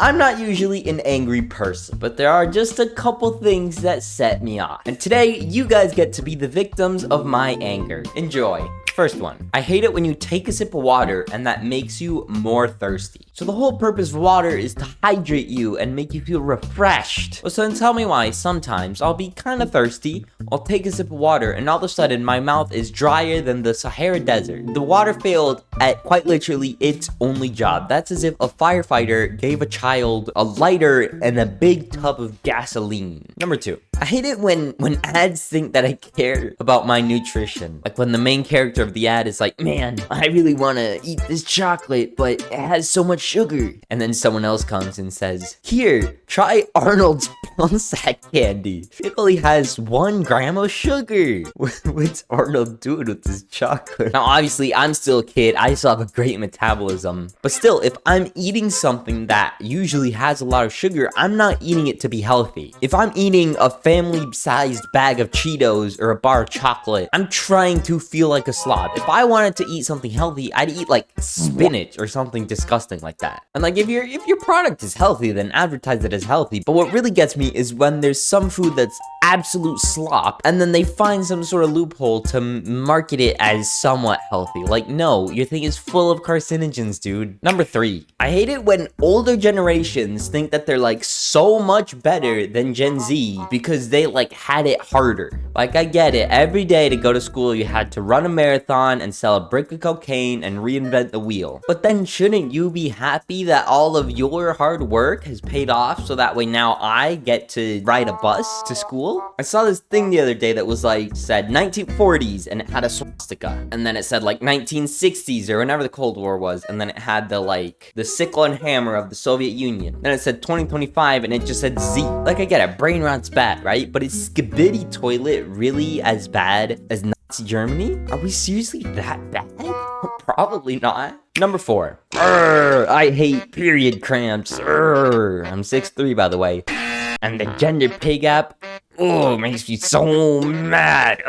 I'm not usually an angry person, but there are just a couple things that set me off. And today, you guys get to be the victims of my anger. Enjoy. First one, I hate it when you take a sip of water and that makes you more thirsty. So the whole purpose of water is to hydrate you and make you feel refreshed. So then tell me why sometimes I'll be kind of thirsty, I'll take a sip of water, and all of a sudden my mouth is drier than the Sahara Desert. The water failed at quite literally its only job. That's as if a firefighter gave a child a lighter and a big tub of gasoline. Number two, I hate it when ads think that I care about my nutrition. Like when the main character of the ad is like, man, I really want to eat this chocolate, but it has so much sugar. And then someone else comes and says, here, try Arnold's Plumsack candy. It only has 1 gram of sugar. What's Arnold doing with this chocolate? Now, obviously, I'm still a kid. I still have a great metabolism. But still, if I'm eating something that usually has a lot of sugar, I'm not eating it to be healthy. If I'm eating a family-sized bag of Cheetos or a bar of chocolate, I'm trying to feel like a slob. If I wanted to eat something healthy, I'd eat like spinach or something disgusting like that. And like if your product is healthy, then advertise it as healthy. But what really gets me is when there's some food that's absolute slop and then they find some sort of loophole to market it as somewhat healthy. Like, no, your thing is full of carcinogens, dude. Number 3, I hate it when older generations think that they're like so much better than Gen Z because they like had it harder. Like, I get it. Every day to go to school, you had to run a marathon and sell a brick of cocaine and reinvent the wheel. But then shouldn't you be happy that all of your hard work has paid off so that way now I get to ride a bus to school? I saw this thing the other day that was like, said 1940s and it had a swastika. And then it said like 1960s or whenever the Cold War was. And then it had the sickle and hammer of the Soviet Union. Then it said 2025 and it just said Z. Like, I get it, brain rot's bad, right? But is Skibidi Toilet really as bad as Nazi Germany? Are we seriously that bad? Probably not. Number 4, I hate period cramps. I'm 6'3", by the way. And the gender pay gap, makes me so mad.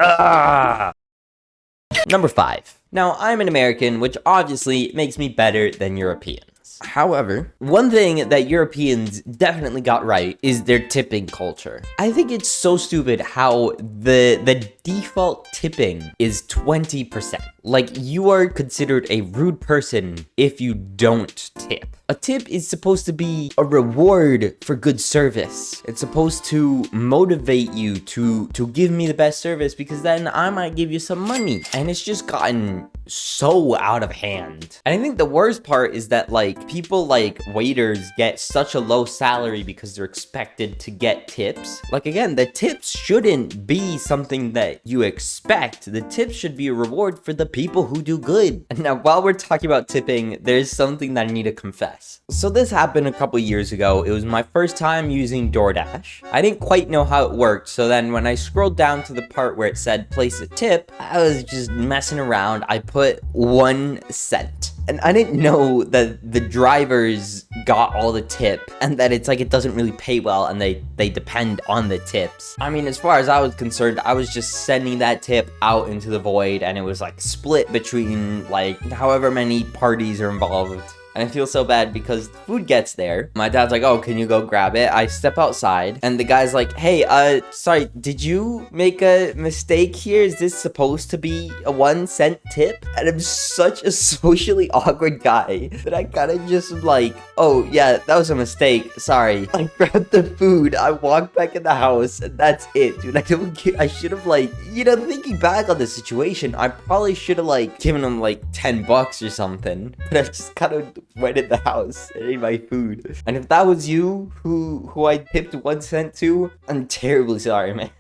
Number 5. Now, I'm an American, which obviously makes me better than Europeans. However, one thing that Europeans definitely got right is their tipping culture. I think it's so stupid how the default tipping is 20%. Like, you are considered a rude person if you don't tip. A tip is supposed to be a reward for good service. It's supposed to motivate you to give me the best service because then I might give you some money. And it's just gotten so out of hand. And I think the worst part is that like people like waiters get such a low salary because they're expected to get tips. Like, again, the tips shouldn't be something that you expect. The tips should be a reward for the people who do good. And now, while we're talking about tipping, there's something that I need to confess. So this happened a couple years ago. It was my first time using DoorDash. I didn't quite know how it worked, so then when I scrolled down to the part where it said place a tip, I was just messing around. I put 1 cent. And I didn't know that the drivers got all the tip and that it's like it doesn't really pay well and they depend on the tips. I mean, as far as I was concerned, I was just sending that tip out into the void and it was like split between like however many parties are involved. And I feel so bad because the food gets there. My dad's like, oh, can you go grab it? I step outside and the guy's like, hey, sorry, did you make a mistake here? Is this supposed to be a 1 cent tip? And I'm such a socially awkward guy that I kind of just like, oh yeah, that was a mistake. Sorry. I grabbed the food. I walked back in the house and that's it, dude. I should have like, thinking back on the situation, I probably should have like given him like $10 or something. But I just kind of went in the house and ate my food. And if that was you who I tipped 1 cent to, I'm terribly sorry, man.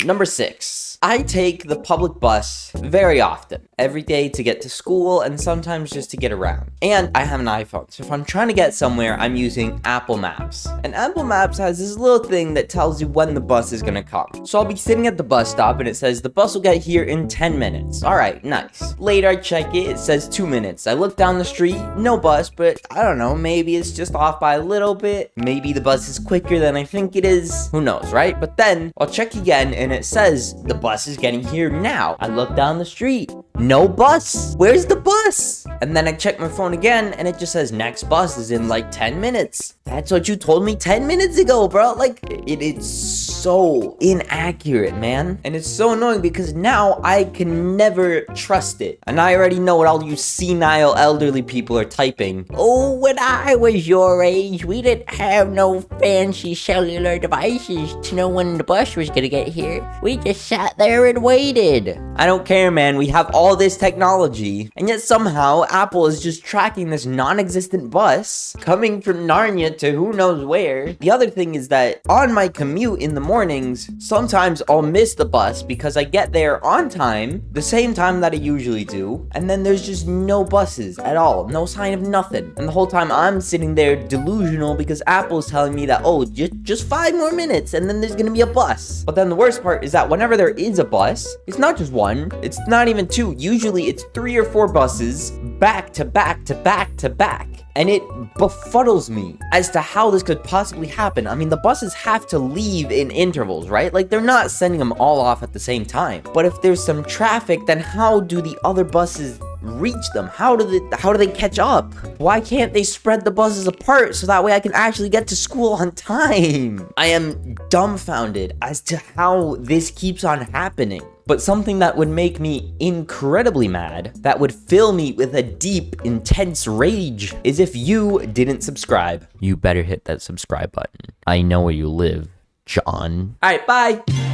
Number 6, I take the public bus very often, every day to get to school and sometimes just to get around. And I have an iPhone, so if I'm trying to get somewhere, I'm using Apple Maps. And Apple Maps has this little thing that tells you when the bus is gonna come. So I'll be sitting at the bus stop and it says the bus will get here in 10 minutes. All right, nice. Later I check it, it says 2 minutes. I look down the street, no bus, but I don't know, maybe it's just off by a little bit. Maybe the bus is quicker than I think it is. Who knows, right? But then I'll check again and it says the bus is getting here now. I look down the street, no bus. Where's the bus? And then I check my phone again, and it just says next bus is in like 10 minutes. That's what you told me 10 minutes ago, bro. Like, it's so inaccurate, man. And it's so annoying because now I can never trust it. And I already know what all you senile elderly people are typing. Oh, when I was your age, we didn't have no fancy cellular devices to know when the bus was gonna get here. We just sat there and waited. I don't care, man. We have all this technology. And yet somehow Apple is just tracking this non-existent bus coming from Narnia to who knows where. The other thing is that on my commute in the mornings, sometimes I'll miss the bus because I get there on time, the same time that I usually do, and then there's just no buses at all, no sign of nothing. And the whole time I'm sitting there delusional because Apple's telling me that, oh, just 5 more minutes and then there's gonna be a bus. But then the worst part is that whenever there is a bus, it's not just one, it's not even 2, usually it's 3 or 4 buses back to back to back to back. And it befuddles me as to how this could possibly happen. I mean, the buses have to leave in intervals, right? Like, they're not sending them all off at the same time. But if there's some traffic, then how do the other buses reach them? How do they catch up? Why can't they spread the buses apart so that way I can actually get to school on time? I am dumbfounded as to how this keeps on happening. But something that would make me incredibly mad, that would fill me with a deep, intense rage, is if you didn't subscribe. You better hit that subscribe button. I know where you live, John. Alright, bye!